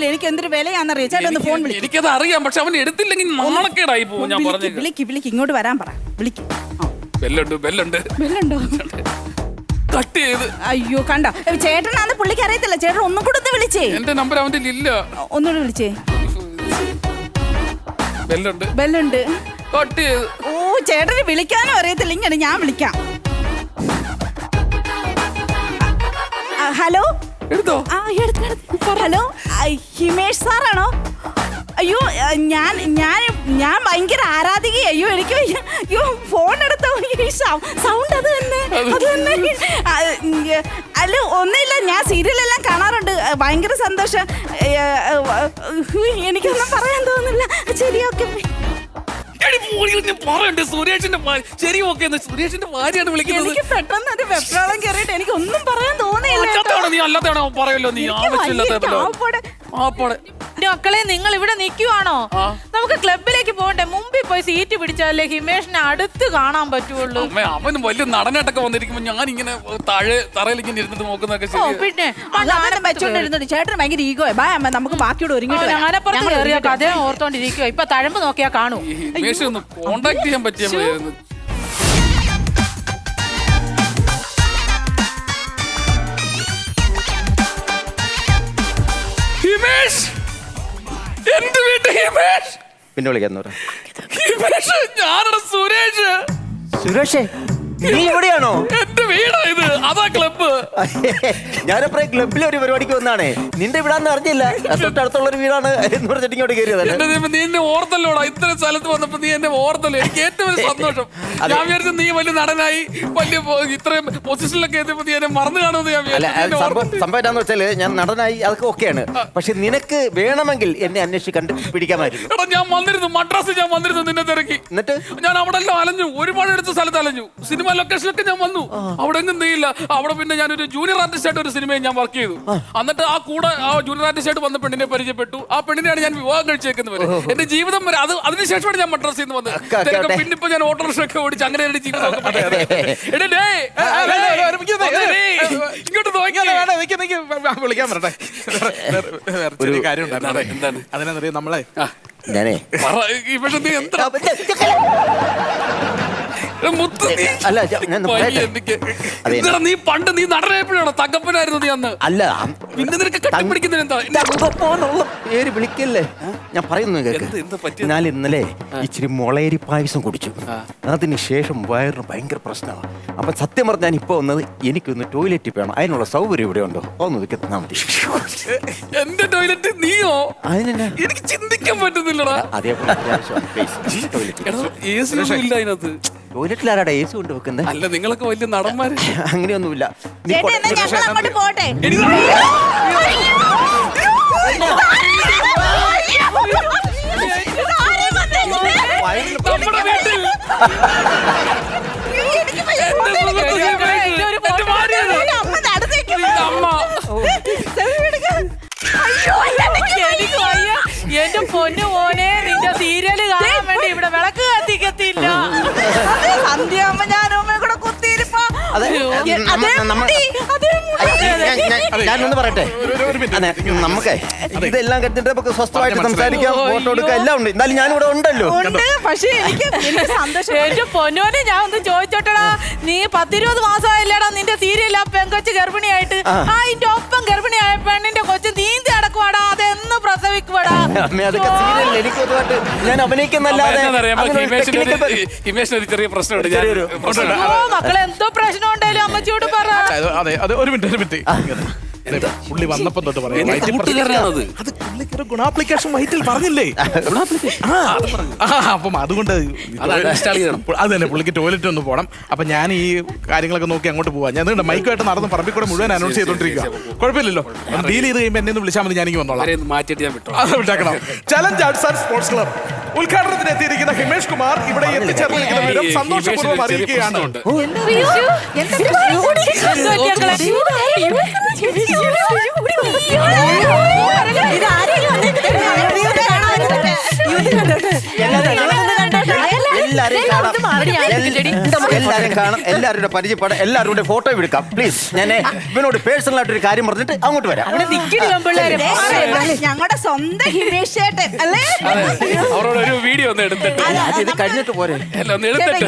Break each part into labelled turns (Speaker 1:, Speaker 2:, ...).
Speaker 1: എനിക്ക് എന്തൊരു വിലയാണെന്നറിയാം. ചേട്ടൻ ഒന്ന് ഫോൺ വിളിക്കും.
Speaker 2: എനിക്കത് അറിയാം, പക്ഷെ അവൻ എടുത്തില്ലെങ്കിൽ നാണക്കേടായി പോകും. ഞാൻ പറഞ്ഞു
Speaker 1: വിളിക്ക് ഇങ്ങോട്ട് വരാൻ പറ. വിളിക്ക്.
Speaker 2: ബെല്ലുണ്ട്. കട്ട് ചെയ്ത്.
Speaker 1: അയ്യോ കണ്ടോ, ചേട്ടനാന്ന് പുള്ളിക്ക് അറിയത്തില്ല. ചേട്ടൻ ഒന്നും കൂടെ ഒന്ന് വിളിച്ചേ.
Speaker 2: എന്റെ നമ്പർ അവന്റെ ഇല്ല.
Speaker 1: ഒന്നുകൂടെ വിളിച്ചേ. ബെല്ലുണ്ട്.
Speaker 2: കട്ട് ചെയ്ത്.
Speaker 1: ഓ ചേട്ടന് വിളിക്കാനും അറിയത്തില്ല. ഇങ്ങനെ ഞാൻ വിളിക്കാം. ഹലോ.
Speaker 2: എടുത്തോ?
Speaker 1: ഹലോ, ഹിമേഷ് സാറാണോ? അയ്യോ ഞാൻ ഭയങ്കര ആരാധിക. അയ്യോ എനിക്ക് അയ്യോ ഫോൺ എടുത്തോ. സൗണ്ട് അത് തന്നെ. അല്ല ഒന്നുമില്ല, ഞാൻ സീരിയലെല്ലാം കാണാറുണ്ട്. ഭയങ്കര സന്തോഷം. എനിക്കൊന്നും പറയാൻ തോന്നുന്നില്ല. ശരി, ഓക്കെ.
Speaker 2: സുരേഷിന്റെ ഭാര്യയാണ് വിളിക്കുന്നത്.
Speaker 1: എനിക്ക് പെട്ടെന്ന് ഒരു വെപ്രാളം കയറിയിട്ട് എനിക്ക് ഒന്നും പറയാൻ തോന്നിയില്ല.
Speaker 2: നീ അല്ലാത്തതാണോ പറയല്ലോ, നീ ആവശ്യമില്ലാത്ത
Speaker 3: മക്കളെ നിങ്ങൾ ഇവിടെ നിൽക്കുവാണോ? നമുക്ക് ക്ലബിലേക്ക് പോകണ്ടേ? മുമ്പിൽ പോയി സീറ്റ് പിടിച്ചാലേ ഹിമേഷിനെ അടുത്ത് കാണാൻ പറ്റുള്ളൂ.
Speaker 2: അവന് വലിയ നടനായിട്ടൊക്കെ വന്നിരിക്കുമ്പോ ഞാൻ ഇങ്ങനെ തറയിൽ ഇങ്ങനെ ഇരുന്നിട്ട് നോക്കുന്നതൊക്കെ
Speaker 3: പിന്നെ
Speaker 1: വെച്ചോണ്ടിരുന്നുണ്ട്. ചേട്ടന് ഭയങ്കര ഈഗോ. ബാ അമ്മ, നമുക്ക് ബാക്കിയോട് ഒരുങ്ങിട്ട്
Speaker 3: ഞാനപ്പുറത്ത് കയറിയ കഥ ഓർത്തോണ്ടിരിക്കുക. ഇപ്പൊ തഴമ്പ് നോക്കിയാ കാണൂ.
Speaker 2: ഹിമേഷ് ഒന്ന് കോണ്ടാക്ട് ചെയ്യാൻ പറ്റിയ ഹിമേഷ്, എന്റെ വീട്ട് ഹിമേഷ്.
Speaker 4: പിന്നെ വിളിക്കാൻ
Speaker 2: ഹിമേഷ്, ഞാനാണ് സുരേഷ്.
Speaker 4: സുരേഷേ, നീ എവിടെയാണോ?
Speaker 2: എന്റെ വീടാ ഇത്. അതാ ക്ലബ്ബ്.
Speaker 4: ഞാനപ്പോ ക്ലബിലെ ഒരു പരിപാടിക്ക് വന്നാണേ. നിന്റെ വീടാന്ന് അറിഞ്ഞില്ല. തൊട്ടടുത്തുള്ള ഒരു വീടാണ് എന്ന് പറഞ്ഞിട്ട് ഇങ്ങോട്ട് കയറിയതല്ലേ.
Speaker 2: നീ എന്നെ ഓർത്തല്ലോടാ. ഇത്ര സ്ഥലത്ത് വന്നപ്പോ നീ എന്നെ ഓർത്തല്ലോ. എനിക്ക് ഏറ്റവും വലിയ സന്തോഷം. ഞാൻ വിചാരിച്ചു നീ വലിയ നടനായി വലിയ ഇത്രയും പൊസിഷനിലൊക്കെ എത്തിയപ്പോ നീ എന്നെ മറന്നു കാണുമെന്ന് ഞാൻ വിചാരിച്ചു.
Speaker 4: സംഭവം എന്താന്ന് വെച്ചാല് ഞാൻ നടനായി, അതൊക്കെ ഓക്കെയാണ്. പക്ഷെ നിനക്ക് വേണമെങ്കിൽ എന്നെ അന്വേഷിച്ച് കണ്ടുപിടിക്കാമായിരുന്നു.
Speaker 2: എടാ ഞാൻ വന്നിരുന്നു, മദ്രാസിൽ ഞാൻ വന്നിരുന്നു നിന്നെ തിരക്കി.
Speaker 4: എന്നിട്ട്
Speaker 2: ഞാൻ അവിടെ എല്ലാം അലഞ്ഞു, ഒരുപാട് എടുത്ത സ്ഥലത്ത് അലഞ്ഞു. സിനിമ ലൊക്കേഷനിലൊക്കെ ഞാൻ വന്നു. അവിടെ എങ്ങും നീയില്ല. അവിടെ പിന്നെ ഞാനൊരു ജൂനിയർ ആർട്ടിസ്റ്റ് ആയിട്ട് ഒരു സിനിമയിൽ ഞാൻ വർക്ക് ചെയ്തു. എന്നിട്ട് ആ കൂടെ ആ ജൂനിയർ ആർട്ടിസ്റ്റ് ആയിട്ട് വന്ന പെണ്ണിനെ പരിചയപ്പെട്ടു. ആ പെണ്ണിനെയാണ് ഞാൻ വിവാഹം കഴിച്ചേക്കുന്നത് വരെ. എന്റെ ജീവിതം വരെ അതിനുശേഷമാണ് ഞാൻ മദ്രാസിൽ നിന്ന് വന്നത്. പിന്നെ ഇപ്പൊ ഞാൻ ഓട്ടോറിക്ഷ ഒക്കെ ഓടിച്ച് അങ്ങനെ എന്റെ ജീവിതം ഇങ്ങോട്ട്
Speaker 5: വിളിക്കാൻ വരട്ടെ. കാര്യം എന്താണ് അതിനറിയാം നമ്മളെ.
Speaker 4: ഞാനേ
Speaker 2: പക്ഷെ നീ എന്താ
Speaker 4: അല്ല
Speaker 2: നീ പണ്ട് നീ നടനപ്പോഴാണോ തങ്കപ്പനായിരുന്നു നീ അന്ന്?
Speaker 4: അല്ല,
Speaker 2: പിന്നെ നിനക്ക് കെട്ടിപ്പിടിക്കുന്നത് എന്താ?
Speaker 4: പേര് വിളിക്കല്ലേ. ഞാൻ പറയുന്നു കേൾക്ക്. ഞാൻ ഇന്നലെ ഇച്ചിരി മുളയരി പായസം കുടിച്ചു. അതിന് ശേഷം വയറിന് ഭയങ്കര പ്രശ്നമാണ്. അപ്പൊ സത്യം പറഞ്ഞാൽ ഞാൻ ഇപ്പൊ വന്നത് എനിക്കൊന്ന് ടോയ്ലറ്റിൽ വേണം. അതിനുള്ള സൗകര്യം ഇവിടെ ഉണ്ടോ? ഒന്ന് തന്നാ മതി.
Speaker 2: എന്റെ ടോയ്ലറ്റ് നീയോ?
Speaker 4: അതിനെന്നാ
Speaker 2: എനിക്ക് ചിന്തിക്കാൻ പറ്റുന്നില്ലടാ.
Speaker 4: അതേപോലെ ടോയ്ലറ്റിൽ ആരാടാ AC കൊണ്ട് വെക്കുന്നത്?
Speaker 2: അല്ല, നിങ്ങളൊക്കെ വലിയ നടന്മാര്.
Speaker 4: അങ്ങനെയൊന്നുമില്ല.
Speaker 1: പോട്ടെ.
Speaker 2: നമ്മുടെ വീട്ടിൽ
Speaker 3: എന്റെ പൊന്നു മോനെ, നിന്റെ സീരിയല് കാണാൻ വേണ്ടി ഇവിടെ വിളക്ക് കത്തിക്കത്തില്ല.
Speaker 1: സന്ധ്യയാകുമ്പോ ഞാനും കൂടെ കുത്തിയിരിപ്പോ.
Speaker 4: ഞാനൊന്ന് പറയട്ടെ. നമുക്ക് ഇതെല്ലാം കെട്ടിട്ട് നമുക്ക് സ്വസ്ഥമായിട്ട് സംസാരിക്കാം, ഫോട്ടോ എടുക്കാം, എല്ലാം ഉണ്ട്. എന്നാലും ഞാനിവിടെ ഉണ്ടല്ലോ.
Speaker 1: പക്ഷേ എനിക്ക് സന്തോഷം.
Speaker 3: എന്റെ പൊന്നോനെ, ഞാൻ ഒന്ന് ചോദിച്ചോട്ടടാ, നീ 10-20 മാസമായില്ലടാ നിന്റെ സീരിയൽ ആ പെങ്കൊച്ച് ഗർഭിണിയായിട്ട്. അതിന്റെ ഒപ്പം ഗർഭിണിയായ പെണ്ണിന്റെ കൊച്ചു നീന്തി അടക്കുവാടാ. അതെന്ന് പ്രസവിക്കുവാടാ.
Speaker 4: അതൊക്കെ സീരിയൽ എനിക്ക് പൊതുവായിട്ട് ഞാൻ അഭിനയിക്കുന്നല്ലാതെ
Speaker 2: ചെറിയ പ്രശ്നമുണ്ട്.
Speaker 3: മക്കളെ എന്തോ പ്രശ്നം ഉണ്ടല്ലോ അമ്മച്ചിയോട് പറ.
Speaker 5: അതെ അതെ, ഒരു മിനിറ്റ്. പുള്ളി വന്നപ്പോ തൊട്ട് പറയാം. അത് ഗുണാപ്ലിക്കേഷൻ വൈറ്റിൽ പറഞ്ഞില്ലേ? അപ്പം അതുകൊണ്ട് അത് തന്നെ പുള്ളിക്ക് ടോയ്ലറ്റ് ഒന്ന് പോകണം. അപ്പൊ ഞാൻ ഈ കാര്യങ്ങളൊക്കെ നോക്കി അങ്ങോട്ട് പോവാം. ഞാൻ മൈക്കുമായിട്ട് നടന്ന് പറമ്പിൽ കൂടെ മുഴുവൻ അനൗൺസ് ചെയ്തോണ്ടിരിക്കുക. കുഴപ്പമില്ലല്ലോ, ഡീൽ ചെയ്ത് കഴിയുമ്പോൾ എന്നെ ഒന്ന് വിളിച്ചാൽ മതി, ഞാനിക്ക് വന്നോളാം. അത് വിട്ടാക്കണം. Challenge arts and sports club ഉദ്ഘാടനത്തിന് എത്തിയിരിക്കുന്ന ഹിമേഷ് കുമാർ ഇവിടെ എത്തിച്ചേർന്നിരിക്കുന്ന വിവരം സന്തോഷപൂർവ്വം അറിയിക്കുകയാണ്.
Speaker 1: ഇതാരെയും
Speaker 4: എല്ലാരെയും കാണാം, എല്ലാരും കാണാം, എല്ലാവരുടെ പരിചയപ്പെടാം, എല്ലാവരുടെ ഫോട്ടോ എടുക്കാം. പ്ലീസ്, ഞാൻ ഇവനോട് പേഴ്സണൽ ആയിട്ട് ഒരു കാര്യം പറഞ്ഞിട്ട് അങ്ങോട്ട് വരാം.
Speaker 1: ഞങ്ങളുടെ സ്വന്തം ഹിമേഷ് ചേട്ടൻ അല്ലേ?
Speaker 2: അവരോട് ഒരു വീഡിയോ ഒന്ന് എടുത്തിട്ട്
Speaker 4: അത് ഇത് കഴിഞ്ഞിട്ട് പോരെ.
Speaker 2: അല്ല ഒന്ന് എടുത്തിട്ട്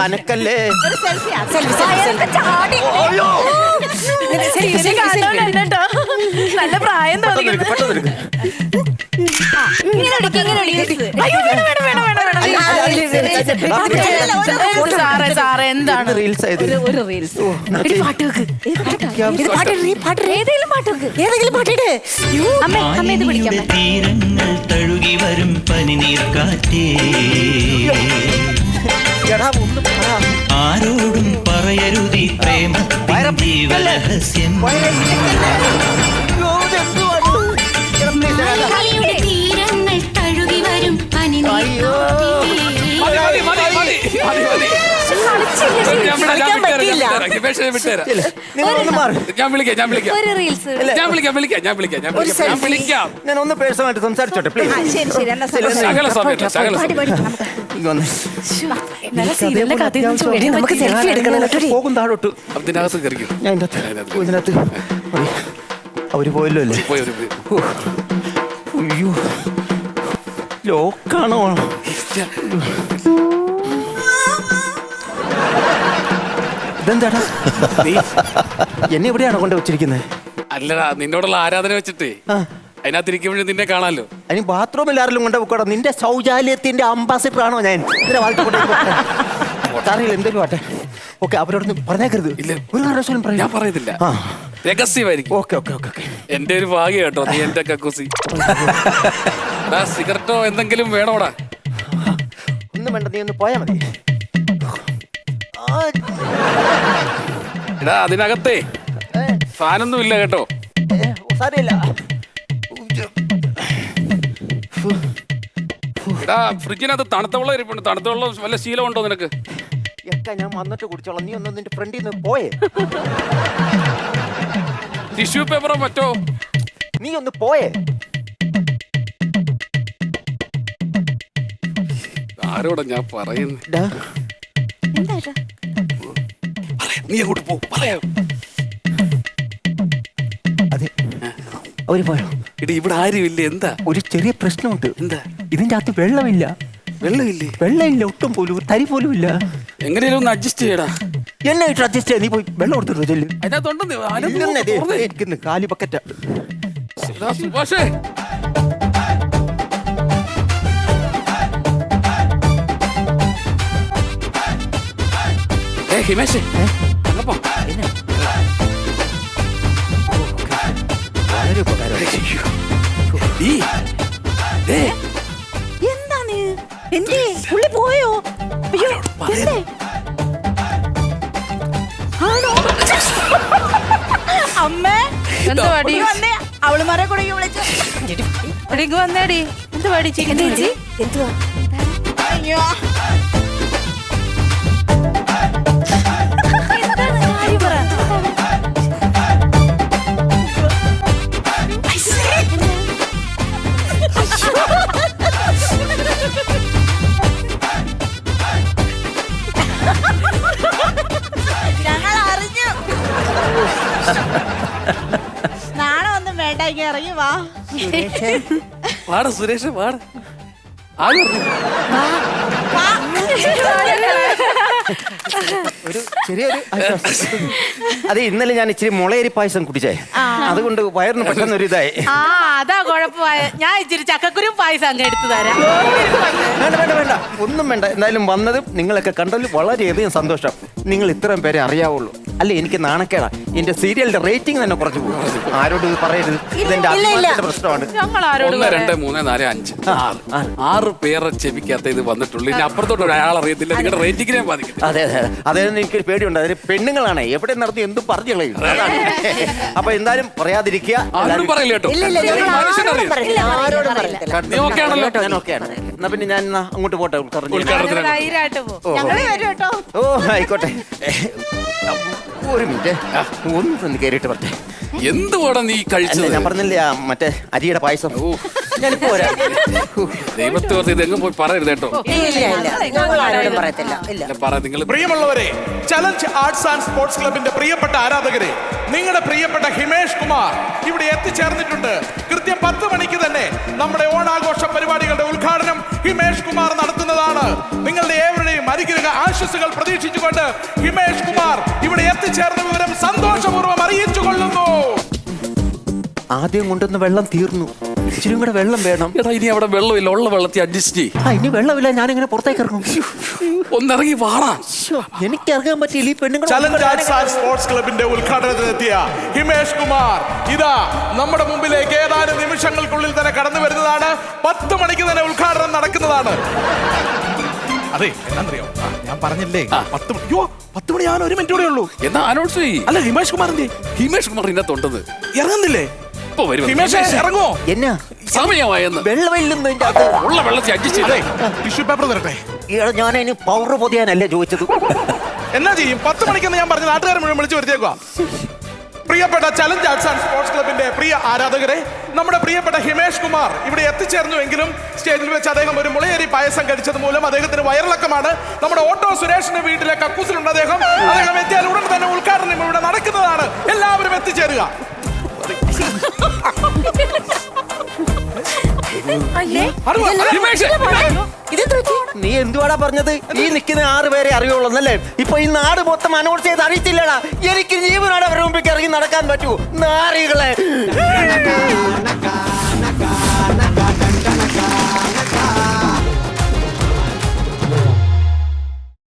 Speaker 4: അനക്കല്ലേ
Speaker 3: നല്ല പ്രായം തോന്നി. സാറേ എന്താണ്
Speaker 4: റീൽസ് ആയത്.
Speaker 1: ഒരു റീൽസ്
Speaker 6: തീരങ്ങൾ തഴുകി വരും പനിനീർ കാറ്റേ
Speaker 4: എടാ, ഒന്ന് പറ.
Speaker 6: ആരോടും പറയരുതി പ്രേമത്തിൻ ജീവരഹസ്യം
Speaker 7: തീരങ്ങൾ തഴുകി വരും
Speaker 4: അയ്യോ.
Speaker 2: മതി മതി മതി മതി മതി
Speaker 4: നിങ്ങളൊന്ന് മാറി.
Speaker 2: ഞാൻ വിളിക്കാം ഞാൻ വിളിക്കാം
Speaker 7: ഒരു റീൽസ്
Speaker 2: ഞാൻ വിളിക്കാം വിളിക്കാം ഞാൻ വിളിക്കാം ഞാൻ വിളിക്കാം ഞാൻ വിളിക്കാം
Speaker 4: ഞാൻ ഒന്ന് പേഴ്സണൽ ആയിട്ട് സംസാരിച്ചോട്ടെ പ്ലീസ്.
Speaker 1: ശരി എന്നാ
Speaker 2: ശകല സമയത്ത് ശകല സമയം
Speaker 3: നമുക്ക് സെൽഫി എടുക്കണം.
Speaker 4: പോകും താഴോട്ട്.
Speaker 2: അതിനകത്ത് കയറിക്കും
Speaker 4: ഞാൻ ഇതിനകത്ത് മതി. അവര് പോയല്ലോ അല്ലേ?
Speaker 2: പോയി ഒരു പോയി.
Speaker 4: ഓ. അയ്യോ, ലോക്കാണോ? ഇതെന്താടാ? എന്നെ എവിടെയാണോ കൊണ്ട് വെച്ചിരിക്കുന്നത്?
Speaker 2: അല്ലടാ നിന്നോടുള്ള ആരാധന വെച്ചിട്ടേ
Speaker 4: ആ,
Speaker 2: അതിനകത്തിരിക്കുമ്പോഴും നിന്നെ കാണാമല്ലോ.
Speaker 4: അതിന് ബാത്റൂമിൽ ആരെങ്കിലും കൊണ്ട് വെക്കോടാ. നിന്റെ ശൗചാലയത്തിന്റെ അംബാസിഡർ ആണോ ഞാൻ? ഇതിനെ അറിയില്ല, എന്തെങ്കിലും ആട്ടെ. ഓക്കെ, അവരോട് പറഞ്ഞേക്കരുത്.
Speaker 2: ഇല്ല.
Speaker 4: ഒരു കാരണവശാലും
Speaker 2: ഞാൻ
Speaker 4: പറയാം.
Speaker 2: പറയത്തില്ല,
Speaker 4: ആ,
Speaker 2: രഹസ്യമായിരിക്കും.
Speaker 4: Okay okay okay okay.
Speaker 2: എന്റെ ഒരു ഭാഗ്യം കേട്ടോ നീ എന്റെ കക്കൂസി. സിഗരറ്റോ എന്തെങ്കിലും വേണോടാ?
Speaker 4: ഒന്നും വേണ്ട, നീ ഒന്ന് പോയാ മതി. ആ,
Speaker 2: എടാ അതിനകത്തേ ഫാനൊന്നും ഇല്ല കേട്ടോ.
Speaker 4: സാരമില്ല.
Speaker 2: എടാ ഫ്രിഡ്ജിനകത്ത് തണുത്ത വെള്ളം ഇരിപ്പുണ്ട്. തണുത്ത വെള്ളം വല്ല ശീലമുണ്ടോ നിനക്ക്?
Speaker 4: ഒക്കെ ഞാൻ വന്നിട്ട് കുടിച്ചോളാം. നീ ഒന്ന് നിന്റെ ഫ്രണ്ടിൽ നിന്ന് പോയേ.
Speaker 2: ടിഷ്യൂ പേപ്പറോ മറ്റോ?
Speaker 4: നീ ഒന്ന് പോയേ.
Speaker 2: ആരോടാ ഞാൻ പറയുന്നു?
Speaker 4: ഡാ,
Speaker 2: നീ അങ്ങോട്ട് പോ, പറയാം.
Speaker 4: അതെ, അവര് പോയോ?
Speaker 2: എടി ഇവിടെ ആരും ഇല്ല. എന്താ?
Speaker 4: ഒരു ചെറിയ പ്രശ്നമുണ്ട്.
Speaker 2: എന്താ?
Speaker 4: ഇതിന്റെ അകത്ത് വെള്ളമില്ല.
Speaker 2: വെള്ളമില്ലേ?
Speaker 4: വെള്ളമില്ല, ഒട്ടും പോലും ഒരു തരി പോലും ഇല്ല.
Speaker 2: എങ്ങനെയാലും ഒന്ന് അഡ്ജസ്റ്റ് ചെയ്യടാ.
Speaker 4: എന്നെ ഇട്ട് അഡ്ജസ്റ്റ് ചെയ്യാൻ നീ പോയി വെള്ളം കൊടുത്തിട്ട് ചെല്ലു.
Speaker 2: അതിനകത്തുണ്ടെന്ന്
Speaker 4: കാലി ബക്കറ്റാ.
Speaker 2: സുഭാഷേ ഹിമേഷേ വന്നപ്പോ
Speaker 4: വളരെ ഉപകാരം.
Speaker 1: എന്താണ് എന്തേ പുള്ളി പോയോ? അയ്യോ എന്തേ? ആണോ? അമ്മേ
Speaker 3: എന്തുവാടി
Speaker 1: വന്നേ, അവളുമാരെ കൂടെ വിളിച്ചു.
Speaker 3: ഇങ്ങ് വന്നേടി. എന്തുവാടി ചേച്ചി?
Speaker 1: എന്തുവാ? അയ്യോ ഞങ്ങൾ അറിഞ്ഞു. നാളെ ഒന്നും വേണ്ട, ഇങ്ങനെ ഇറങ്ങി വാ.
Speaker 2: വാട സുരേഷ് വാട. ആര് പറഞ്ഞു?
Speaker 4: ഒരു ചെറിയൊരു ആശ്വാസം. അതെ, ഇന്നലെ ഞാൻ ഇച്ചിരി മുളയരി പായസം കുടിച്ചേ, അതുകൊണ്ട് വയറിന് പെട്ടെന്ന് ഒരു ഇതായി.
Speaker 3: ആ അതാ കുഴപ്പമായ. ഞാൻ ഇച്ചിരി ചക്കക്കുരു പായസം അങ്ങ് എടുത്തു തരാം.
Speaker 4: വേണ്ട വേണ്ട വേണ്ട, ഒന്നും വേണ്ട. എന്തായാലും വന്നതും നിങ്ങളൊക്കെ കണ്ടതിൽ വളരെയധികം സന്തോഷം. നിങ്ങൾ ഇത്രയും പേരെ അറിയാവുള്ളൂ. അല്ല, എനിക്ക് നാണക്കേടാ. എന്റെ സീരിയലിന്റെ റേറ്റിംഗ് തന്നെ കുറച്ച് പോകും. ആരോട് ഇത് പറയരുത്, ഇതെന്റെ അഭിമാനത്തിന്റെ പ്രശ്നമാണ്.
Speaker 3: ഞങ്ങൾ ആരോട്
Speaker 2: 1 2 3 4 5 6 പേരെ ചെവിക്കകത്ത് ഇത് വന്നിട്ടുള്ളൂ. ഇനി അപ്പുറത്തോട്ട് അയാൾ അറിയത്തില്ല. നിങ്ങളുടെ റേറ്റിംഗിനെ ബാധിക്കും.
Speaker 4: അതെ അതെ, അതായത് എനിക്കൊരു പേടിയുണ്ട്. അതിന് പെണ്ണുങ്ങളാണ് എവിടെ നടത്തി എന്തും പറഞ്ഞു കളയും. അതാണ്. അപ്പൊ എന്തായാലും പറയാതിരിക്കുക.
Speaker 2: ആരോടും പറയില്ല കേട്ടോ.
Speaker 7: ഇല്ല,
Speaker 2: മനുഷ്യനറിയാം.
Speaker 7: ആരോടും പറയില്ല.
Speaker 2: നീ ഓക്കെ ആണല്ലോ?
Speaker 4: ഞാൻ ഓക്കെയാണ്. എന്നാ പിന്നെ ഞാൻ എന്നാ അങ്ങോട്ട് പോട്ടെ ഉദ്ഘാടനം ചെയ്യാൻ.
Speaker 3: അങ്ങനെ ധൈര്യമായിട്ട് പോ.
Speaker 1: ഞങ്ങള് വരും കേട്ടോ.
Speaker 4: ഓ ആയിക്കോട്ടെ. ഒരു മിനിറ്റ് ഒന്ന് കയറിയിട്ട് പറ്റേ.
Speaker 2: എന്തുവാടാ നീ
Speaker 4: അല്ല
Speaker 2: കഴിച്ചത്?
Speaker 4: ഞാൻ പറഞ്ഞില്ലേ ആ മറ്റേ അരിയുടെ പായസം. ഞാനിപ്പോ വരാം.
Speaker 2: ദൈവത്തെ ഓർത്ത് ഇതെങ്ങും പോയി പറയരുത് കേട്ടോ.
Speaker 1: ഞങ്ങൾ ആരോടും പറയത്തില്ല. ഇല്ല.
Speaker 2: അല്ല, പറ നിങ്ങൾ.
Speaker 5: പ്രിയമുള്ളവരെ, ചലഞ്ച് ആർട്സ് ആൻഡ് സ്പോർട്സ് ക്ലബിന്റെ പ്രിയപ്പെട്ട ആരാധകരെ, നിങ്ങളുടെ പ്രിയപ്പെട്ട ഹിമേഷ് കുമാർ ഇവിടെ എത്തിച്ചേർന്നിട്ടുണ്ട്. കൃത്യം 10 മണിക്ക് തന്നെ നമ്മുടെ ഓണാഘോഷ പരിപാടികളുടെ ഉദ്ഘാടനം ഹിമേഷ് കുമാർ നടത്തുന്നതാണ്. നിങ്ങളുടെ ഏവരുടെയും അനുഗ്രഹ ആശംസകൾ പ്രതീക്ഷിച്ചുകൊണ്ട് ഹിമേഷ് കുമാർ ഇവിടെ എത്തിച്ചേർന്ന വിവരം സന്തോഷപൂർവ്വം അറിയിച്ചു കൊള്ളുന്നു.
Speaker 4: ആദ്യം കൊണ്ടുവന്ന വെള്ളം തീർന്നു, ഇച്ചിരി കൂടെ വെള്ളം വേണം.
Speaker 2: എടാ, ഇനി അവിടെ വെള്ളമില്ല, ഉള്ള വെള്ളത്തിൽ അഡ്ജസ്റ്റ് ചെയ്യും.
Speaker 4: ഇനി വെള്ളമില്ല, ഞാനിങ്ങനെ പുറത്തേക്ക് ഇറങ്ങും.
Speaker 2: ഒന്നിറങ്ങി വാടാ.
Speaker 4: എനിക്ക് ഇറങ്ങാൻ പറ്റില്ല, ഈ പെണ്ണുങ്ങൾ.
Speaker 5: ചലഞ്ച് ആർട്സ് ആൻഡ് സ്പോർട്സ് ക്ലബിന്റെ ഉദ്ഘാടനത്തിനെത്തിയ ഹിമേഷ് കുമാർ ഇതാ നമ്മുടെ മുമ്പിലേക്ക് ഏതാനും നിമിഷങ്ങൾക്കുള്ളിൽ തന്നെ കടന്നു വരുന്നതാണ്. 10 മണിക്ക് തന്നെ ഉദ്ഘാടനം നടക്കുന്നതാണ്. അതെ, എന്താണെന്നറിയോ, ഞാൻ പറഞ്ഞില്ലേ 10 മണി ഞാൻ 1 മിനിറ്റ് കൂടെ ഉള്ളൂ.
Speaker 2: എന്നാ അനൗൺസ് ചെയ്യ്.
Speaker 5: അല്ല, ഹിമേഷ് കുമാർ എന്തേ?
Speaker 2: ഹിമേഷ് കുമാർ ഇതിനകത്തുണ്ടത്.
Speaker 5: ഇറങ്ങുന്നില്ലേ?
Speaker 2: ഇപ്പൊ വരും.
Speaker 5: ഹിമേഷ് ഇറങ്ങോ?
Speaker 4: എന്നാ
Speaker 2: സമയമായെന്ന്.
Speaker 4: വെള്ളമില്ലെന്ന്
Speaker 2: ഉള്ള വെള്ളത്തിൽ അഡ്ജസ്റ്റ്
Speaker 5: അതെ,
Speaker 2: ചെയ്തേ.
Speaker 5: ടിഷ്യൂ പേപ്പർ തരട്ടെ.
Speaker 4: ഞാൻ അതിന് പൗഡർ പൊതിയാനല്ലേ ചോദിച്ചത്.
Speaker 5: എന്നാ ചെയ്യും? 10 മണിക്കെന്ന് ഞാൻ പറഞ്ഞ നാട്ടുകാരെ മുഴുവൻ വിളിച്ചു വരുത്തിയേക്കുക. പ്രിയപ്പെട്ട ചലഞ്ച് ആർട്സ് ആൻഡ് സ്പോർട്സ് ക്ലബിന്റെ പ്രിയ ആരാധകരെ, നമ്മുടെ പ്രിയപ്പെട്ട ഹിമേഷ് കുമാർ ഇവിടെ എത്തിച്ചേർന്നുവെങ്കിലും സ്റ്റേജിൽ വെച്ച് അദ്ദേഹം ഒരു മുളയരി പായസം കഴിച്ചത് മൂലം അദ്ദേഹത്തിന് വയറിളക്കമാണ്. നമ്മുടെ ഓട്ടോ സുരേഷിന്റെ വീട്ടിലെ കക്കൂസിലുണ്ട് അദ്ദേഹം. അദ്ദേഹം എത്തിയാൽ ഉടൻ തന്നെ ഉദ്ഘാടനം ഇവിടെ നടക്കുന്നതാണ്. എല്ലാവരും എത്തിച്ചേരുക.
Speaker 2: ഹിമേഷ്,
Speaker 4: നീ എന്തുവാടാ പറഞ്ഞത്? ഈ നിൽക്കുന്ന 6 പേരെ അറിയുള്ളൂന്നല്ലേ? ഇപ്പൊ ഈ നാട് മൊത്തം അനൗൺസ് ചെയ്ത് അറിയിച്ചില്ലടാ. എനിക്ക് ജീവനോടെ അവരുടെ മുമ്പിൽ ഇറങ്ങി നടക്കാൻ പറ്റൂ? നാറികളെ.